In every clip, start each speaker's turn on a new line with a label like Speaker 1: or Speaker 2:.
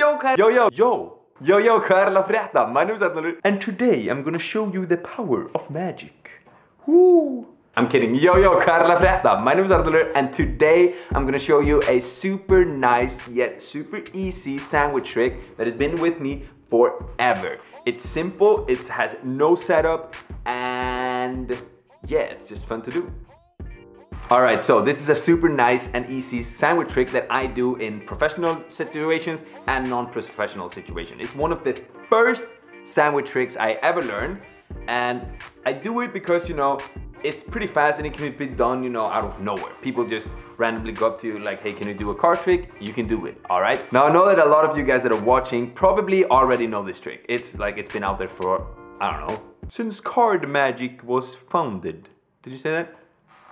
Speaker 1: Yo, Karla Freta, my name is Arnulfur, and today I'm gonna show you the power of magic. Woo! I'm kidding. Yo, Karla Freta, my name is Arnulfur, and today I'm gonna show you a super nice yet super easy sandwich trick that has been with me forever. It's simple, it has no setup, and yeah, it's just fun to do. Alright, so this is a super nice and easy sandwich trick that I do in professional situations and non-professional situations. It's one of the first sandwich tricks I ever learned, and I do it because, you know, it's pretty fast and it can be done, you know, out of nowhere. People just randomly go up to you like, hey, can you do a card trick? You can do it, alright? Now I know that a lot of you guys that are watching probably already know this trick. It's like it's been out there for, I don't know, since card magic was founded. Did you say that?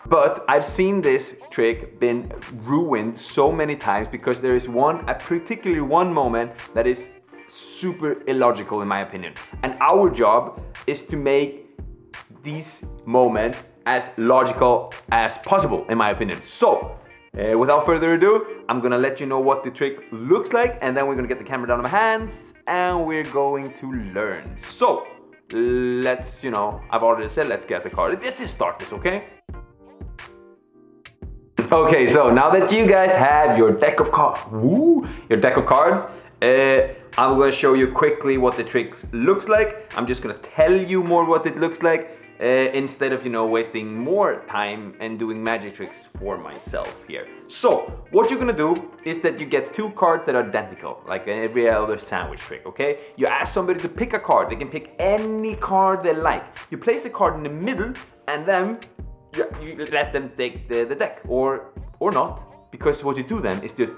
Speaker 1: But I've seen this trick been ruined so many times because there is particularly one moment that is super illogical in my opinion. And our job is to make these moments as logical as possible in my opinion. So, without further ado, I'm gonna let you know what the trick looks like, and then we're gonna get the camera down on my hands and we're going to learn. So, let's, you know, I've already said let's get the card. Let's just start this, okay? Okay, so now that you guys have your deck of cards, I'm gonna show you quickly what the trick looks like. I'm just gonna tell you more what it looks like instead of, you know, wasting more time and doing magic tricks for myself here. So, what you're gonna do is that you get two cards that are identical, like every other sandwich trick, okay? You ask somebody to pick a card. They can pick any card they like. You place the card in the middle and then you let them take the deck, or not, because what you do then is just,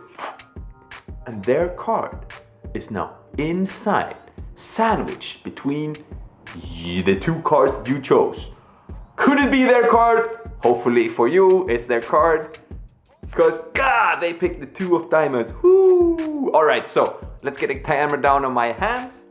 Speaker 1: and their card is now inside, sandwiched between the two cards you chose. Could it be their card? Hopefully for you, it's their card, because God, they picked the two of diamonds. Woo! All right, so let's get the camera down on my hands,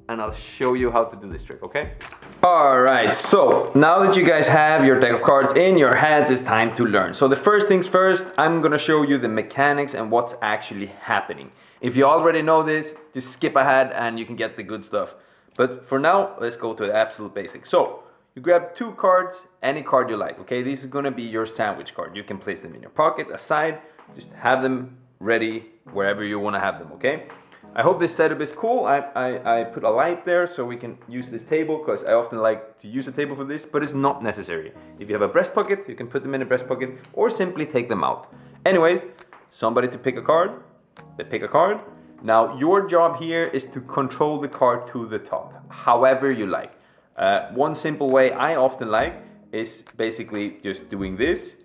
Speaker 1: and I'll show you how to do this trick, okay? Alright, so now that you guys have your deck of cards in your hands, it's time to learn. So the first things first, I'm gonna show you the mechanics and what's actually happening. If you already know this, just skip ahead and you can get the good stuff. But for now, let's go to the absolute basics. So, you grab two cards, any card you like, okay? This is gonna be your sandwich card. You can place them in your pocket, aside, just have them ready wherever you wanna have them, okay? I hope this setup is cool. I put a light there so we can use this table, because I often like to use a table for this, but it's not necessary. If you have a breast pocket, you can put them in a breast pocket or simply take them out. Anyways, somebody to pick a card, they pick a card. Now your job here is to control the card to the top, however you like. One simple way I often like is basically just doing this,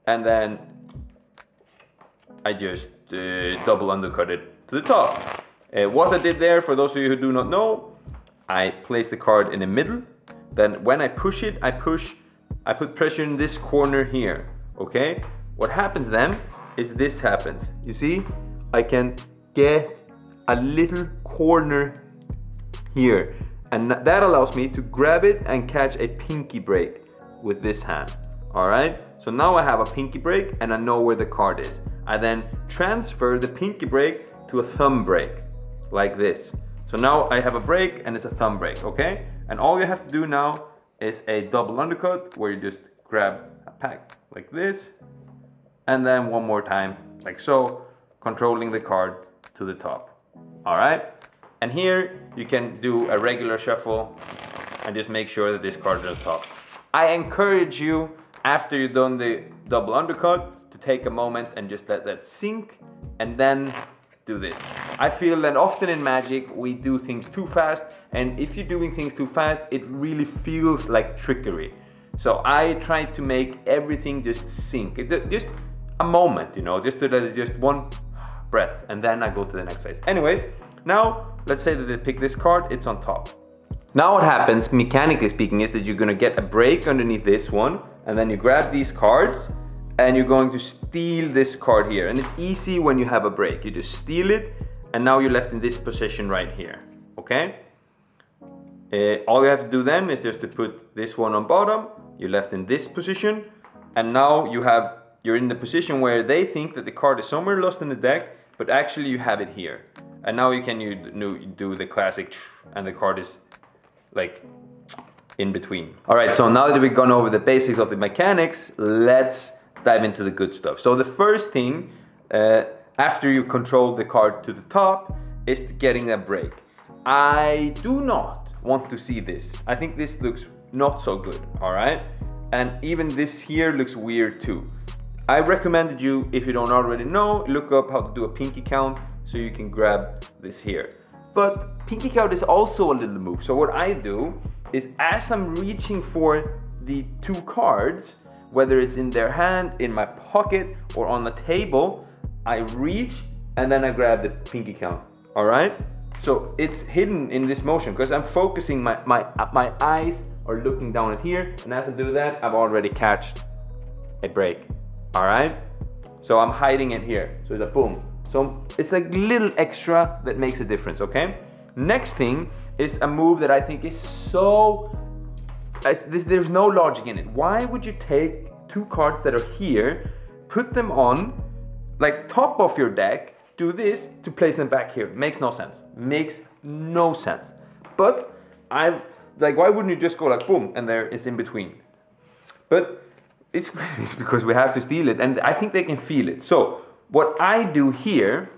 Speaker 1: and then I just double undercut it to the top. What I did there, for those of you who do not know, I place the card in the middle. Then when I push it, I put pressure in this corner here, okay? What happens then is this happens. You see, I can get a little corner here. And that allows me to grab it and catch a pinky break with this hand, all right? So now I have a pinky break and I know where the card is. I then transfer the pinky break to a thumb break, like this. So now I have a break and it's a thumb break, okay? And all you have to do now is a double undercut, where you just grab a pack like this, and then one more time, like so, controlling the card to the top, all right? And here you can do a regular shuffle and just make sure that this card is on top. I encourage you, after you've done the double undercut, to take a moment and just let that sink, and then do this. I feel that often in magic we do things too fast, and if you're doing things too fast, it really feels like trickery. So I try to make everything just sink. Just a moment, you know, just to let it just one breath, and then I go to the next phase. Anyways, now let's say that they pick this card, it's on top. Now what happens, mechanically speaking, is that you're gonna get a break underneath this one, and then you grab these cards, and you're going to steal this card here. And it's easy when you have a break. You just steal it, and now you're left in this position right here, okay? All you have to do then is just to put this one on bottom, you're left in this position, and now you're in the position where they think that the card is somewhere lost in the deck, but actually you have it here. And now you can do the classic, and the card is like in between. All right, so now that we've gone over the basics of the mechanics, let's dive into the good stuff. So the first thing, after you control the card to the top, is getting a break. I do not want to see this. I think this looks not so good, all right? And even this here looks weird too. I recommended you, if you don't already know, look up how to do a pinky count so you can grab this here. But pinky count is also a little move. So what I do is, as I'm reaching for the two cards, whether it's in their hand, in my pocket, or on the table, I reach and then I grab the pinky count, all right? So it's hidden in this motion because I'm focusing, my eyes are looking down at here, and as I do that, I've already catched a break, all right? So I'm hiding it here, so it's a boom. So it's like little extra that makes a difference, okay? Next thing is a move that I think is so, there's no logic in it. Why would you take two cards that are here, put them on, like top of your deck, do this to place them back here? Makes no sense. Makes no sense. But why wouldn't you just go like boom, and there is in between? But it's because we have to steal it, and I think they can feel it. So what I do here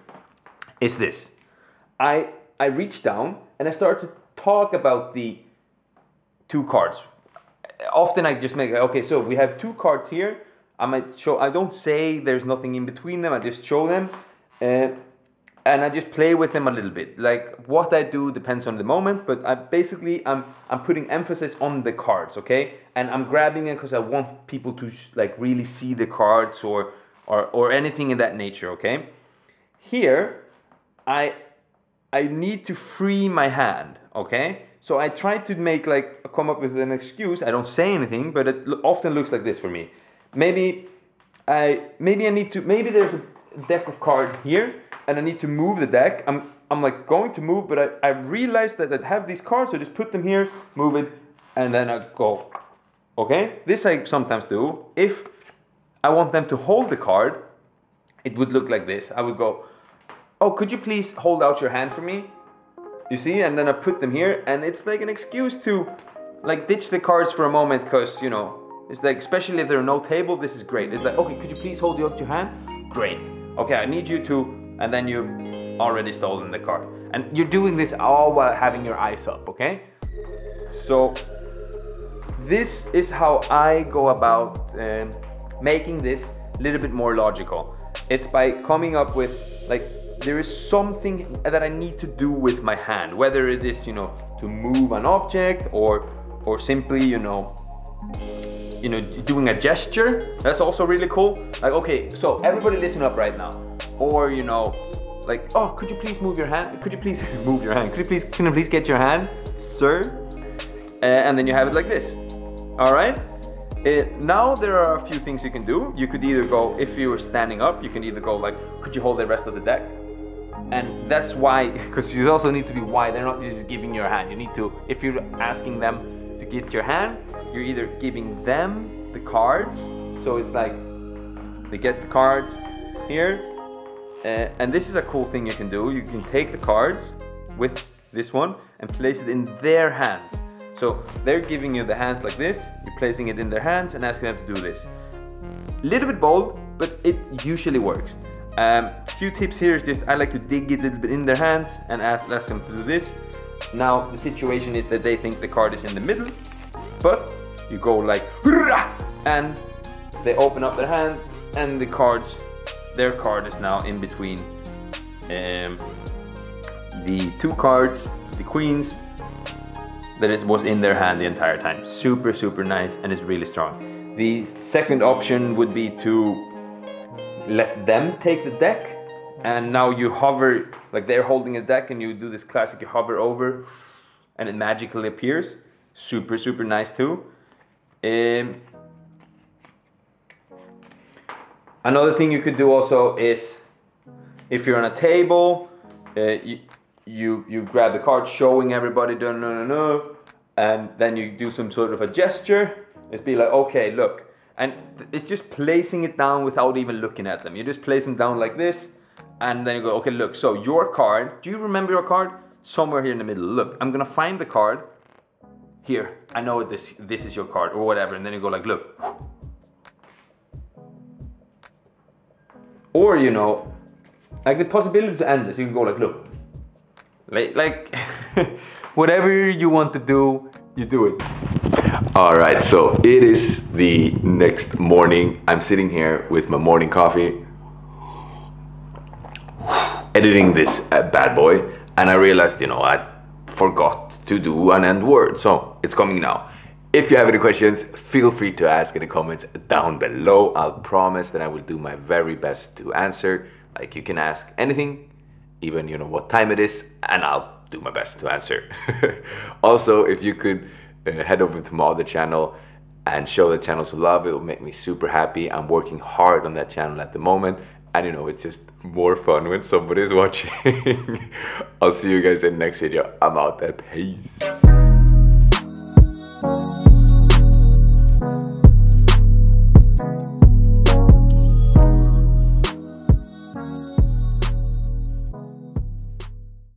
Speaker 1: is this. I reach down and I start to talk about the two cards. Often I just make, okay, so we have two cards here. I might show, I don't say there's nothing in between them, I just show them. And I just play with them a little bit. Like what I do depends on the moment, but I'm putting emphasis on the cards, okay? And I'm grabbing it because I want people to like really see the cards or anything in that nature, okay? Here, I need to free my hand, okay? So I try to make come up with an excuse. I don't say anything, but it often looks like this for me. Maybe there's a deck of cards here, and I need to move the deck. I'm like going to move, but I realize that I have these cards, so just put them here, move it, and then I go. Okay? This I sometimes do. If I want them to hold the card, it would look like this. I would go, oh, could you please hold out your hand for me? You see? And then I put them here, and it's like an excuse to like ditch the cards for a moment, because, you know, it's like, especially if there's no table, this is great. It's like, okay, could you please hold out your hand? Great. Okay, I need you to, and then you've already stolen the card. And you're doing this all while having your eyes up, okay? So this is how I go about making this a little bit more logical. It's by coming up with, like, there is something that I need to do with my hand, whether it is, you know, to move an object or simply, you know, doing a gesture. That's also really cool. Like, okay, so everybody listen up right now. Or, you know, like, oh, could you please move your hand? Could you please move your hand? Can you please get your hand, sir? And then you have it like this. All right. Now there are a few things you can do. You could either go, if you were standing up, you can either go like, could you hold the rest of the deck? And that's why, because you also need to be why they're not just giving your hand. You need to, if you're asking them to get your hand, you're either giving them the cards. So it's like, they get the cards here. And this is a cool thing you can do. You can take the cards with this one and place it in their hands. So they're giving you the hands like this. You're placing it in their hands and asking them to do this. A little bit bold, but it usually works. Few tips here is just, I like to dig it a little bit in their hands and ask them to do this. Now the situation is that they think the card is in the middle, but you go like, and they open up their hand, and their card is now in between the two cards, the queens, that was in their hand the entire time. Super, super nice, and it's really strong. The second option would be to let them take the deck, and now you hover, like they're holding a deck, and you do this classic, you hover over, and it magically appears. Super, super nice too. Another thing you could do also is, if you're on a table, you grab the card showing everybody no, and then you do some sort of a gesture. It's be like, okay, look, and it's just placing it down without even looking at them. You just place them down like this, And then you go, okay, look, so your card, do you remember your card? Somewhere here in the middle. Look, I'm gonna find the card here. I know this is your card or whatever. And then you go like, look. Or, you know, like the possibilities are endless. You can go like, look. Like whatever you want to do, you do it. All right, so it is the next morning. I'm sitting here with my morning coffee, editing this bad boy, and I realized, you know, I forgot to do an end word, so it's coming now. If you have any questions, feel free to ask in the comments down below. I'll promise that I will do my very best to answer. Like, you can ask anything, even, you know, what time it is, and I'll do my best to answer. Also, if you could head over to my other channel and show the channel some love, it will make me super happy. I'm working hard on that channel at the moment, and you know, it's just more fun when somebody's watching. I'll see you guys in the next video. I'm out there. Peace.